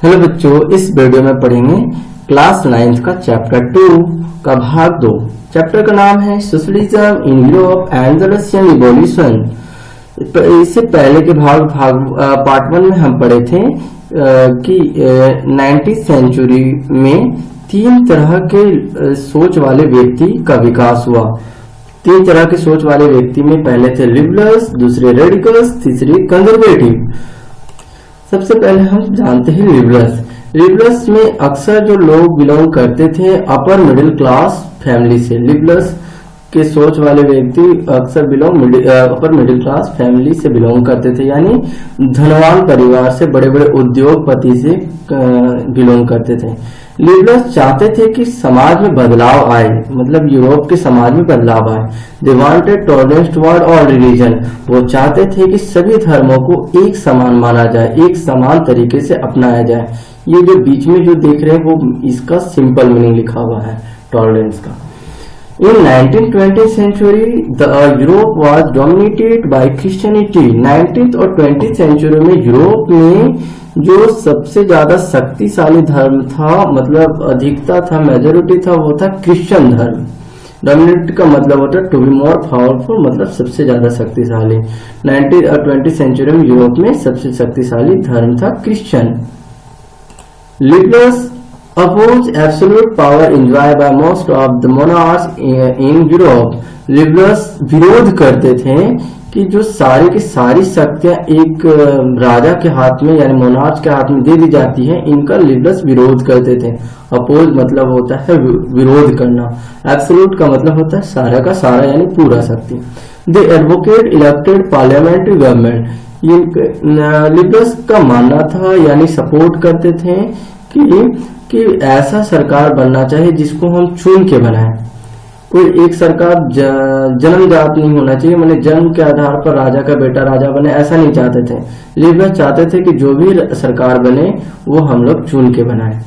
Hello बच्चों, इस video में पढ़ेंगे क्लास 9th का चैप्टर 2 का भाग 2। चैप्टर का नाम है socialism in Europe and the Russian revolution. इससे पहले के पार्ट 1 में हम पढ़े थे कि 19th सेंचुरी में 3 तरह के सोच वाले व्यक्ति का विकास हुआ। 3 तरह के सोच वाले व्यक्ति में पहले थे लिबरल्स, दूसरे रेडिकल्स, तीसरे कंजर्वेटिव। सबसे पहले हम जानते हैं लिबरल्स में अक्सर जो लोग बिलोंग करते थे अपर मिडिल क्लास फैमिली से। लिबरल्स के सोच वाले व्यक्ति अक्सर अपर मिडिल क्लास फैमिली से बिलोंग करते थे, यानी धनवान परिवार से, बड़े बड़े उद्योगपति से बिलोंग करते थे। लिबरल्स चाहते थे कि समाज में बदलाव आए, मतलब यूरोप के समाज में बदलाव आए। They wanted tolerance toward all religion. वो चाहते थे कि सभी धर्मों को एक समान माना जाए, एक समान तरीके से अपनाया जाए। ये जो बीच में जो देख रहे हैं वो इसका सिंपल मीनिंग लिखा हुआ है टॉलरेंस का। In 19th century, the Europe was dominated by Christianity. 19th और 20th सेंचुरी में यूरोप में जो सबसे ज्यादा शक्तिशाली धर्म था, मतलब अधिकता था, मेजोरिटी था, वो था क्रिश्चियन धर्म। डोमिनेट का मतलब होता है टू बी मोर पावरफुल, मतलब सबसे ज्यादा शक्तिशाली। 19th और 20th सेंचुरी में यूरोप में सबसे शक्तिशाली धर्म था Christian. Liberals oppose absolute power enjoyed by most of the monarchs in Europe. Liberals विरोध करते थे कि जो सारी की सारी शक्तियां एक राजा के हाथ में, यानी मोनार्च के हाथ में दे दी जाती है, इनका लिबरल्स विरोध करते थे। अपोज मतलब होता है विरोध करना, एब्सोल्यूट का मतलब होता है सारा का सारा, यानी पूरा शक्ति। They advocate elected parliamentary government. Liberals का मानना था, यानी सपोर्ट करते थे कि ऐसा सरकार बनना चाहिए जिसको हम चुन के बनाएं। कोई एक सरकार जन्मजात नहीं होना चाहिए, माने जन्म के आधार पर राजा का बेटा राजा बने, ऐसा नहीं चाहते थे। लिबरल्स चाहते थे कि जो भी सरकार बने वो हम लोग चुन के बनाएं।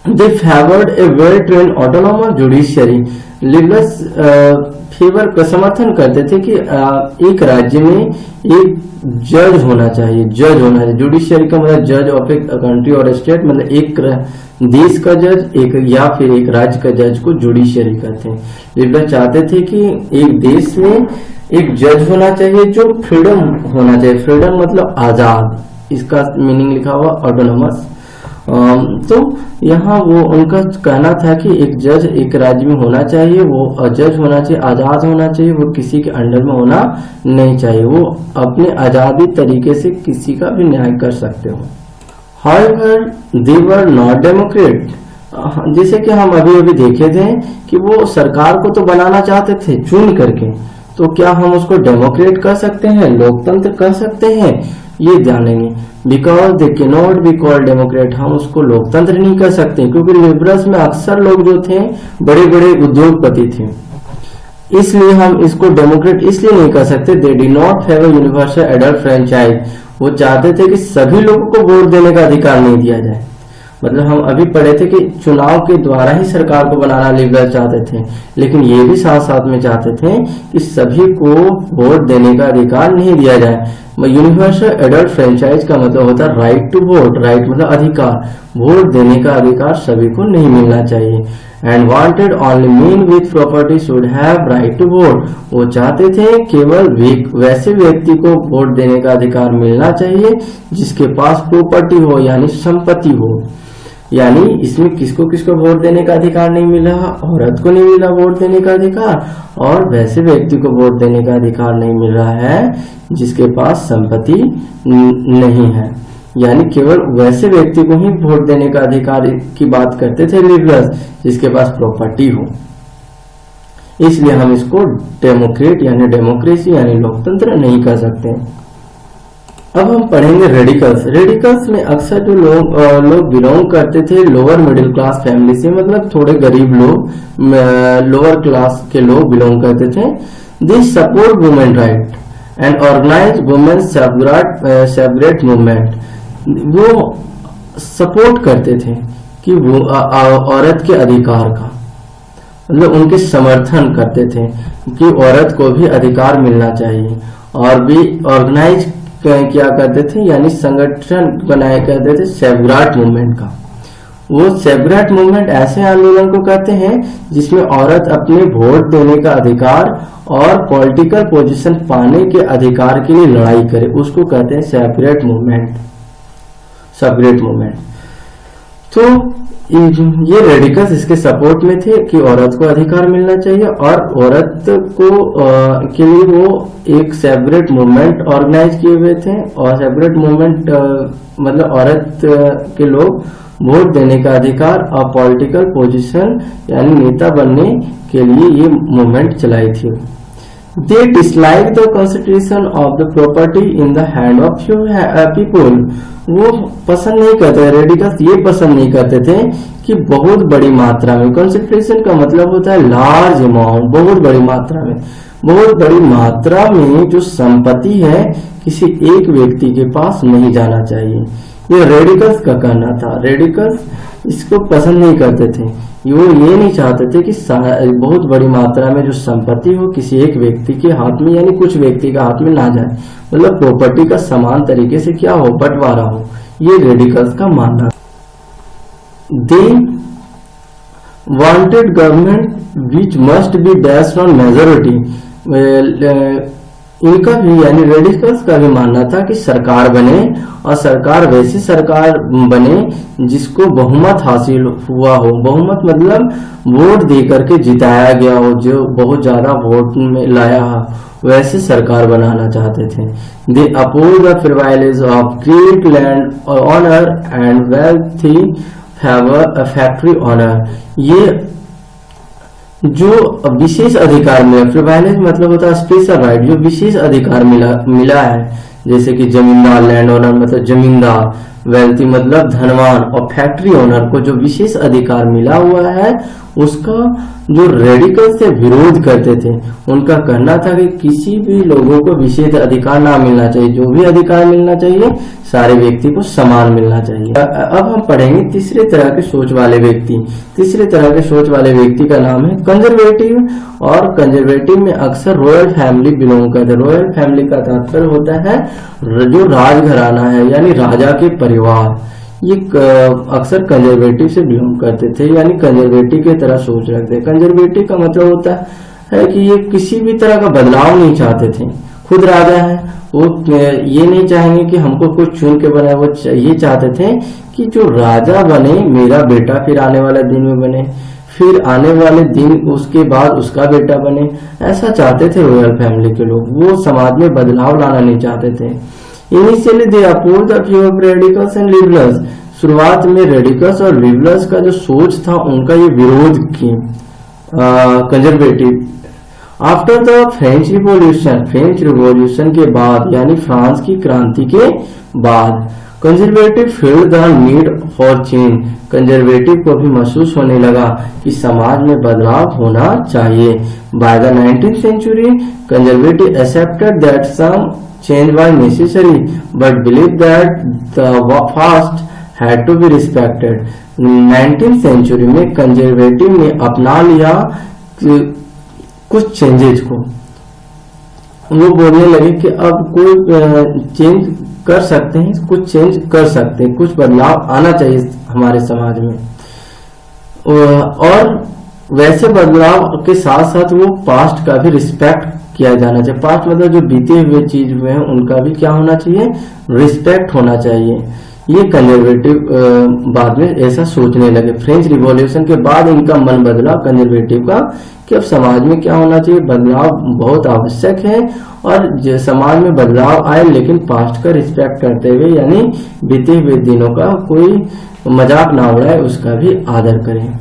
They favoured a well train autonomous judiciary. Liberals favour का समर्थन करते थे कि एक राज्य में एक जज होना चाहिए, जुडिशियरी का मतलब जज ऑफ ए कंट्री और स्टेट, मतलब एक देश का जज, एक या फिर एक राज्य का जज को जुडिशियरी कहते हैं। लिबरल्स चाहते थे कि एक देश में एक जज होना चाहिए जो फ्रीडम होना चाहिए। फ्रीडम मतलब आजाद, इसका मीनिंग लिखा हुआ ऑटोनोमस। तो यहाँ वो उनका कहना था कि एक जज एक राज्य में होना चाहिए, वो जज होना चाहिए, आजाद होना चाहिए, वो किसी के अंडर में होना नहीं चाहिए, वो अपने आजादी तरीके से किसी का भी न्याय कर सकते हो। However, they were not democrat. जैसे कि हम अभी देखे थे कि वो सरकार को तो बनाना चाहते थे चुन करके, तो क्या हम उसको डेमोक्रेट कर सकते हैं, लोकतंत्र कर सकते हैं, ये जानेंगे। Because they can not be called Democrat, हम उसको लोकतंत्र नहीं कर सकते, क्योंकि लिबरल्स में अक्सर लोग जो थे बड़े बड़े उद्योगपति थे, इसलिए हम इसको डेमोक्रेट इसलिए नहीं कर सकते। They did not favour universal adult franchise. वो चाहते थे कि सभी लोगों को वोट देने का अधिकार नहीं दिया जाए, मतलब हम अभी पढ़े थे कि चुनाव के द्वारा ही सरकार को बनाना लिबरल चाहते थे, लेकिन ये भी साथ साथ में चाहते थे कि सभी को वोट देने का अधिकार नहीं दिया जाए। यूनिवर्सल एडल्ट फ्रेंचाइज का मतलब होता है राइट टू वोट। राइट मतलब अधिकार, वोट देने का अधिकार सभी को नहीं मिलना चाहिए। And wanted only men with property should have right to vote. वो चाहते थे केवल वैसे व्यक्ति को वोट देने का अधिकार मिलना चाहिए जिसके पास प्रॉपर्टी हो, यानी संपत्ति हो। यानी इसमें किसको किसको वोट देने का अधिकार नहीं मिला, औरत को नहीं मिला वोट देने का अधिकार, और वैसे व्यक्ति को वोट देने का अधिकार नहीं मिल रहा है जिसके पास संपत्ति नहीं है। यानी केवल वैसे व्यक्ति को ही वोट देने का अधिकार की बात करते थे लिबरल्स जिसके पास प्रॉपर्टी हो। इसलिए हम इसको डेमोक्रेट यानी डेमोक्रेसी यानी लोकतंत्र नहीं कर सकते। अब हम पढ़ेंगे रेडिकल्स। रेडिकल्स में अक्सर जो लोग बिलोंग करते थे लोअर मिडिल क्लास फैमिली से, मतलब थोड़े गरीब लोग, लोअर क्लास के लोग बिलोंग करते थे। They support women right and organise women suffrage movement. वो सपोर्ट करते थे कि वो औरत के अधिकार का, मतलब उनके समर्थन करते थे कि औरत को भी अधिकार मिलना चाहिए, और भी ऑर्गेनाइज क्या करते थे, यानी संगठन बनाया करते थे सेवराट मूवमेंट का। वो सेवराट मूवमेंट ऐसे आंदोलन को कहते हैं जिसमें औरत अपने वोट देने का अधिकार और पॉलिटिकल पोजीशन पाने के अधिकार के लिए लड़ाई करे, उसको कहते हैं सेवराट मूवमेंट। सेवराट मूवमेंट तो ये रेडिकल्स इसके सपोर्ट में थे कि औरत को अधिकार मिलना चाहिए, और औरत को के लिए वो एक सेपरेट मूवमेंट ऑर्गेनाइज किए हुए थे। और सेपरेट मूवमेंट मतलब औरत के लोग वोट देने का अधिकार और पॉलिटिकल पोजीशन यानी नेता बनने के लिए ये मूवमेंट चलाई थी। They dislike the constitution of the property in the hand of few people। वो पसंद नहीं करते, रेडिकल्स ये पसंद नहीं करते थे कि बहुत बड़ी मात्रा में, कॉन्सेंट्रेशन का मतलब होता है लार्ज अमाउंट, बहुत बड़ी मात्रा में, बहुत बड़ी मात्रा में जो संपत्ति है किसी एक व्यक्ति के पास नहीं जाना चाहिए। ये रेडिकल्स का कहना था। रेडिकल्स इसको पसंद नहीं करते थे, वो ये नहीं चाहते थे कि बहुत बड़ी मात्रा में जो संपत्ति हो किसी एक व्यक्ति के हाथ में यानी कुछ व्यक्ति के हाथ में ना जाए, मतलब प्रॉपर्टी का समान तरीके से क्या हो, बंटवारा हो। ये रेडिकल्स का मानना। They wanted government which must be based on majority. इनका भी यानी रेडिकल्स का भी मानना था कि सरकार बने और सरकार वैसी सरकार बने जिसको बहुमत हासिल हुआ हो। बहुमत मतलब वोट दे करके जिताया गया हो, जो बहुत ज्यादा वोट में लाया हो, वैसे सरकार बनाना चाहते थे। They oppose the privilege of great land owner and wealthy factory owner. ये जो विशेष अधिकार मिला, प्रिविलेज मतलब होता है स्पेशल राइट, जो विशेष अधिकार मिला है, जैसे कि जमींदार, लैंड ओनर मतलब जमींदार, वेल्थी मतलब धनवान, और फैक्ट्री ओनर को जो विशेष अधिकार मिला हुआ है उसका जो रेडिकल से विरोध करते थे। उनका कहना था कि किसी भी लोगों को विशेष अधिकार ना मिलना चाहिए, जो भी अधिकार मिलना चाहिए सारे व्यक्ति को समान मिलना चाहिए। अब हम पढ़ेंगे तीसरे तरह के सोच वाले व्यक्ति। तीसरे तरह के सोच वाले व्यक्ति का नाम है कंजर्वेटिव, और कंजर्वेटिव में अक्सर रॉयल फैमिली बिलोंग करते हैं। रॉयल फैमिली का तात्पर्य होता है जो राजघराना है यानी राजा के परिवार। ये अक्सर कंजर्वेटिव से बिलोंग करते थे, यानी कंजर्वेटिव की तरह सोच रखते हैं। कंजर्वेटिव का मतलब होता है कि ये किसी भी तरह का बदलाव नहीं चाहते थे। खुद राजा है, वो ये नहीं चाहेंगे कि हमको कुछ चुन के बनाए, वो ये चाहते थे कि जो राजा बने मेरा बेटा फिर आने वाले दिन में बने, फिर आने वाले दिन उसके बाद उसका बेटा बने, ऐसा चाहते थे रॉयल फैमिली के लोग। वो समाज में बदलाव लाना नहीं चाहते थे। Initially they oppose the few of radicals and liberals. शुरुआत में रेडिकल्स और लिबरल्स का जो सोच था उनका ये विरोध की conservative. After the French revolution, French revolution के बाद यानी फ्रांस की क्रांति के बाद, conservative field the need for change. Conservative को भी महसूस होने लगा कि समाज में बदलाव होना चाहिए। By the 19th century, conservative accepted that some change was necessary but believed that the past had to be respected। 19th century में कंजर्वेटिव ने अपना लिया कुछ चेंजेस को। वो बोलने लगे कि अब कोई चेंज कर सकते हैं, कुछ चेंज कर सकते हैं, कुछ बदलाव आना चाहिए हमारे समाज में। और वैसे बदलाव के साथ साथ वो पास्ट का भी रिस्पेक्ट किया जाना चाहिए। पास्ट मतलब जो बीते हुए चीज हुए हैं उनका भी क्या होना चाहिए, रिस्पेक्ट होना चाहिए। ये कंजर्वेटिव बाद में ऐसा सोचने लगे। फ्रेंच रिवॉल्यूशन के बाद इनका मन बदला कंजर्वेटिव का कि अब समाज में क्या होना चाहिए, बदलाव बहुत आवश्यक है, और समाज में बदलाव आए लेकिन पास्ट का रिस्पेक्ट करते हुए, यानी बीते हुए दिनों का कोई मजाक ना उड़ाए, उसका भी आदर करें।